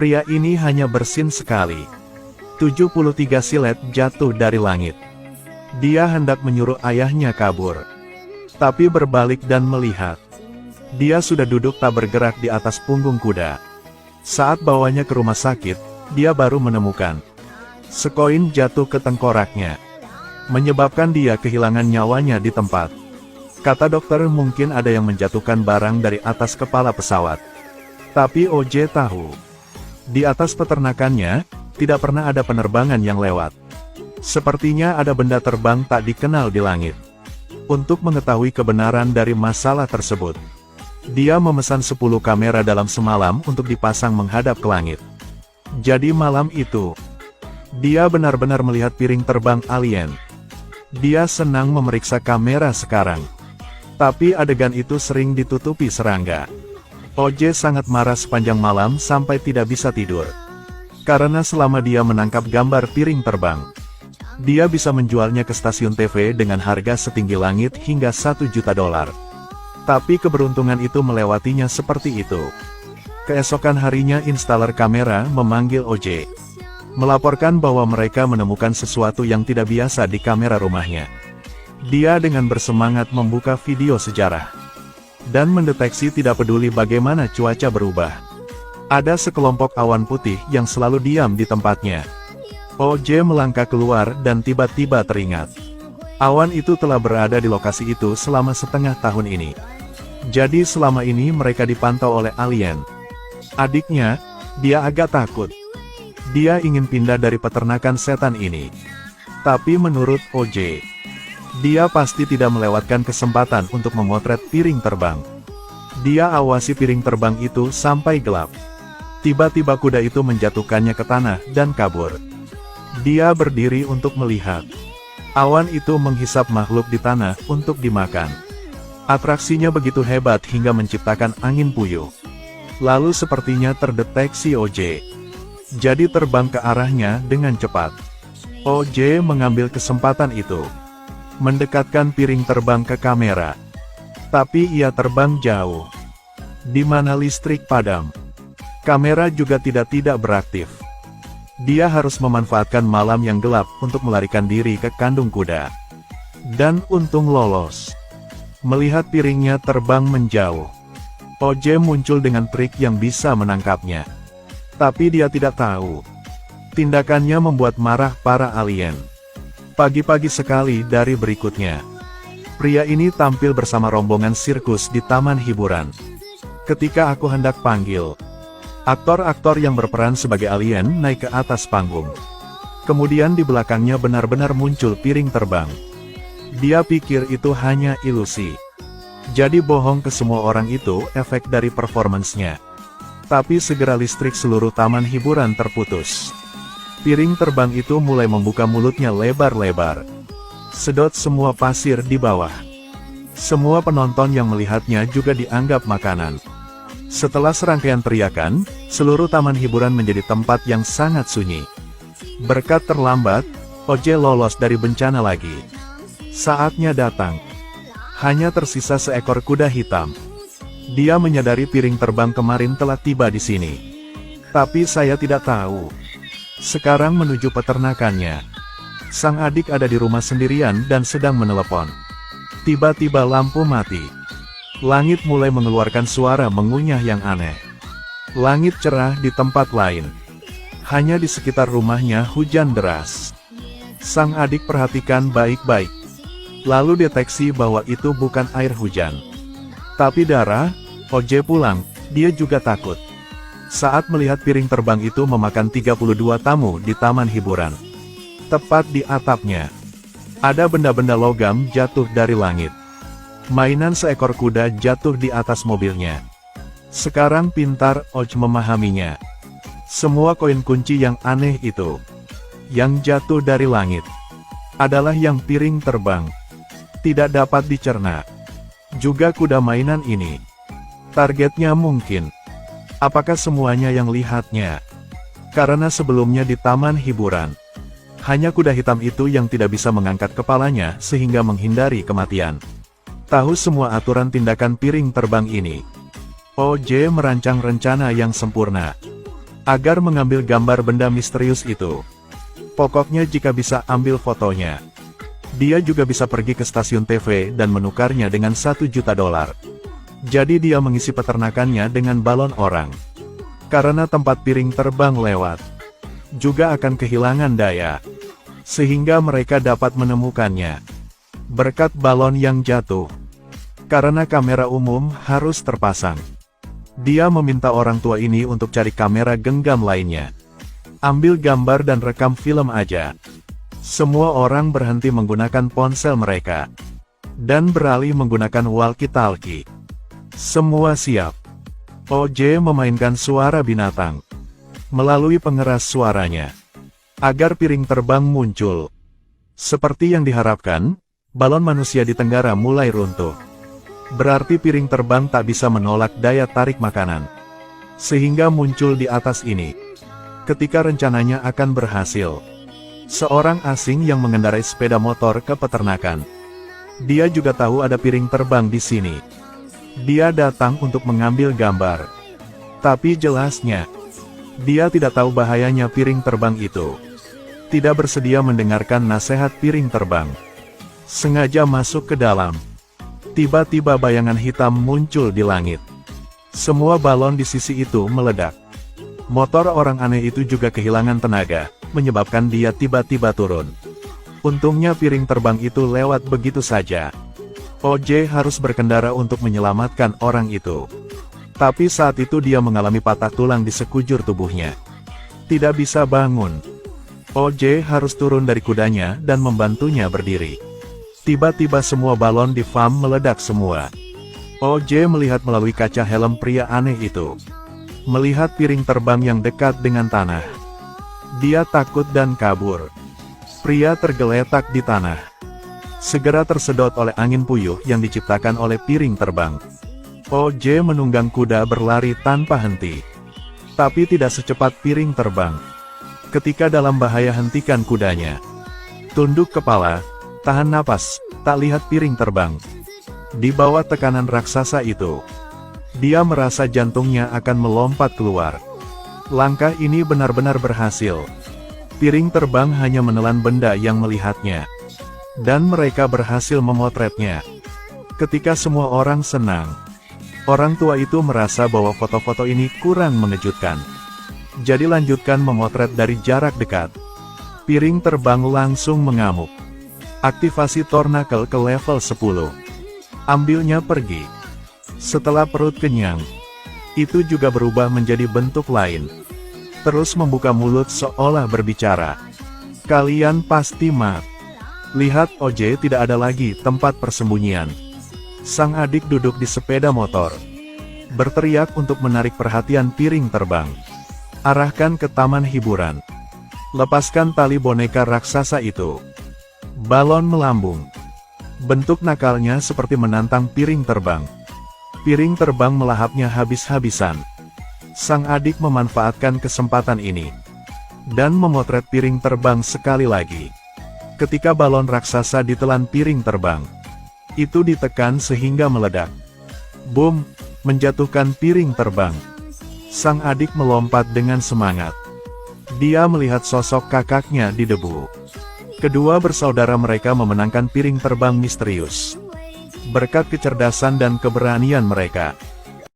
Pria ini hanya bersin sekali. 73 silet jatuh dari langit. Dia hendak menyuruh ayahnya kabur. Tapi berbalik dan melihat. Dia sudah duduk tak bergerak di atas punggung kuda. Saat bawanya ke rumah sakit, dia baru menemukan sekoin jatuh ke tengkoraknya, menyebabkan dia kehilangan nyawanya di tempat. Kata dokter mungkin ada yang menjatuhkan barang dari atas kepala pesawat. Tapi OJ tahu, di atas peternakannya, tidak pernah ada penerbangan yang lewat. Sepertinya ada benda terbang tak dikenal di langit. Untuk mengetahui kebenaran dari masalah tersebut, dia memesan 10 kamera dalam semalam untuk dipasang menghadap ke langit. Jadi malam itu, dia benar-benar melihat piring terbang alien. Dia senang memeriksa kamera sekarang. Tapi adegan itu sering ditutupi serangga. OJ sangat marah sepanjang malam sampai tidak bisa tidur. Karena selama dia menangkap gambar piring terbang, dia bisa menjualnya ke stasiun TV dengan harga setinggi langit hingga $1 juta. Tapi keberuntungan itu melewatinya seperti itu. Keesokan harinya installer kamera memanggil OJ, melaporkan bahwa mereka menemukan sesuatu yang tidak biasa di kamera rumahnya. Dia dengan bersemangat membuka video sejarah, dan mendeteksi tidak peduli bagaimana cuaca berubah. Ada sekelompok awan putih yang selalu diam di tempatnya. OJ melangkah keluar dan tiba-tiba teringat. Awan itu telah berada di lokasi itu selama setengah tahun ini. Jadi selama ini mereka dipantau oleh alien. Adiknya, dia agak takut. Dia ingin pindah dari peternakan setan ini. Tapi menurut OJ, dia pasti tidak melewatkan kesempatan untuk memotret piring terbang. Dia awasi piring terbang itu sampai gelap. Tiba-tiba kuda itu menjatuhkannya ke tanah dan kabur. Dia berdiri untuk melihat. Awan itu menghisap makhluk di tanah untuk dimakan. Atraksinya begitu hebat hingga menciptakan angin puyuh. Lalu sepertinya terdeteksi OJ. Jadi terbang ke arahnya dengan cepat. OJ mengambil kesempatan itu, mendekatkan piring terbang ke kamera. Tapi ia terbang jauh, di mana listrik padam. Kamera juga tidak beraktif. Dia harus memanfaatkan malam yang gelap untuk melarikan diri ke kandung kuda. Dan untung lolos. Melihat piringnya terbang menjauh, OJ muncul dengan trik yang bisa menangkapnya. Tapi dia tidak tahu, tindakannya membuat marah para alien. Pagi-pagi sekali dari berikutnya, pria ini tampil bersama rombongan sirkus di taman hiburan. Ketika aku hendak panggil, aktor-aktor yang berperan sebagai alien naik ke atas panggung. Kemudian di belakangnya benar-benar muncul piring terbang. Dia pikir itu hanya ilusi. Jadi bohong ke semua orang itu efek dari performansnya. Tapi segera listrik seluruh taman hiburan terputus. Piring terbang itu mulai membuka mulutnya lebar-lebar. Sedot semua pasir di bawah. Semua penonton yang melihatnya juga dianggap makanan. Setelah serangkaian teriakan, seluruh taman hiburan menjadi tempat yang sangat sunyi. Berkat terlambat, OJ lolos dari bencana lagi. Saatnya datang. Hanya tersisa seekor kuda hitam. Dia menyadari piring terbang kemarin telah tiba di sini. Tapi saya tidak tahu. Sekarang menuju peternakannya. Sang adik ada di rumah sendirian dan sedang menelepon. Tiba-tiba lampu mati. Langit mulai mengeluarkan suara mengunyah yang aneh. Langit cerah di tempat lain. Hanya di sekitar rumahnya hujan deras. Sang adik perhatikan baik-baik. Lalu deteksi bahwa itu bukan air hujan, tapi darah. OJ pulang, dia juga takut. Saat melihat piring terbang itu memakan 32 tamu di taman hiburan. Tepat di atapnya, ada benda-benda logam jatuh dari langit. Mainan seekor kuda jatuh di atas mobilnya. Sekarang pintar OJ memahaminya. Semua koin kunci yang aneh itu, yang jatuh dari langit, adalah yang piring terbang. Tidak dapat dicerna. Juga kuda mainan ini. Targetnya mungkin. Apakah semuanya yang lihatnya? Karena sebelumnya di taman hiburan, hanya kuda hitam itu yang tidak bisa mengangkat kepalanya sehingga menghindari kematian. Tahu semua aturan tindakan piring terbang ini, OJ merancang rencana yang sempurna. agar mengambil gambar benda misterius itu. Pokoknya jika bisa ambil fotonya. Dia juga bisa pergi ke stasiun TV dan menukarnya dengan $1 juta. Jadi dia mengisi peternakannya dengan balon orang. Karena tempat piring terbang lewat, juga akan kehilangan daya. Sehingga mereka dapat menemukannya. Berkat balon yang jatuh. Karena kamera umum harus terpasang. Dia meminta orang tua ini untuk cari kamera genggam lainnya. Ambil gambar dan rekam film aja. Semua orang berhenti menggunakan ponsel mereka. Dan beralih menggunakan walkie-talkie. Semua siap. OJ memainkan suara binatang. Melalui pengeras suaranya. Agar piring terbang muncul. Seperti yang diharapkan, balon manusia di Tenggara mulai runtuh. Berarti piring terbang tak bisa menolak daya tarik makanan. Sehingga muncul di atas ini. Ketika rencananya akan berhasil. Seorang asing yang mengendarai sepeda motor ke peternakan. Dia juga tahu ada piring terbang di sini. Dia datang untuk mengambil gambar. Tapi jelasnya, dia tidak tahu bahayanya piring terbang itu. Tidak bersedia mendengarkan nasihat piring terbang. Sengaja masuk ke dalam. Tiba-tiba bayangan hitam muncul di langit. Semua balon di sisi itu meledak. Motor orang aneh itu juga kehilangan tenaga, menyebabkan dia tiba-tiba turun. Untungnya piring terbang itu lewat begitu saja. OJ harus berkendara untuk menyelamatkan orang itu. Tapi saat itu dia mengalami patah tulang di sekujur tubuhnya. Tidak bisa bangun. OJ harus turun dari kudanya dan membantunya berdiri. Tiba-tiba semua balon di farm meledak semua. OJ melihat melalui kaca helm pria aneh itu. Melihat piring terbang yang dekat dengan tanah. Dia takut dan kabur. Pria tergeletak di tanah. Segera tersedot oleh angin puyuh yang diciptakan oleh piring terbang. OJ menunggang kuda berlari tanpa henti. Tapi tidak secepat piring terbang. Ketika dalam bahaya hentikan kudanya. Tunduk kepala, tahan napas, tak lihat piring terbang. Di bawah tekanan raksasa itu. Dia merasa jantungnya akan melompat keluar. Langkah ini benar-benar berhasil. Piring terbang hanya menelan benda yang melihatnya. Dan mereka berhasil memotretnya. Ketika semua orang senang, orang tua itu merasa bahwa foto-foto ini kurang mengejutkan. Jadi lanjutkan memotret dari jarak dekat. Piring terbang langsung mengamuk. Aktivasi Tornaqle ke level 10. Ambilnya pergi. Setelah perut kenyang, itu juga berubah menjadi bentuk lain. Terus membuka mulut seolah berbicara. Kalian pasti mat. Lihat OJ tidak ada lagi tempat persembunyian. Sang adik duduk di sepeda motor. Berteriak untuk menarik perhatian piring terbang. Arahkan ke taman hiburan. Lepaskan tali boneka raksasa itu. Balon melambung. Bentuk nakalnya seperti menantang piring terbang. Piring terbang melahapnya habis-habisan. Sang adik memanfaatkan kesempatan ini. Dan memotret piring terbang sekali lagi. Ketika balon raksasa ditelan piring terbang. Itu ditekan sehingga meledak. Boom! Menjatuhkan piring terbang. Sang adik melompat dengan semangat. Dia melihat sosok kakaknya di debu. Kedua bersaudara mereka memenangkan piring terbang misterius. Berkat kecerdasan dan keberanian mereka,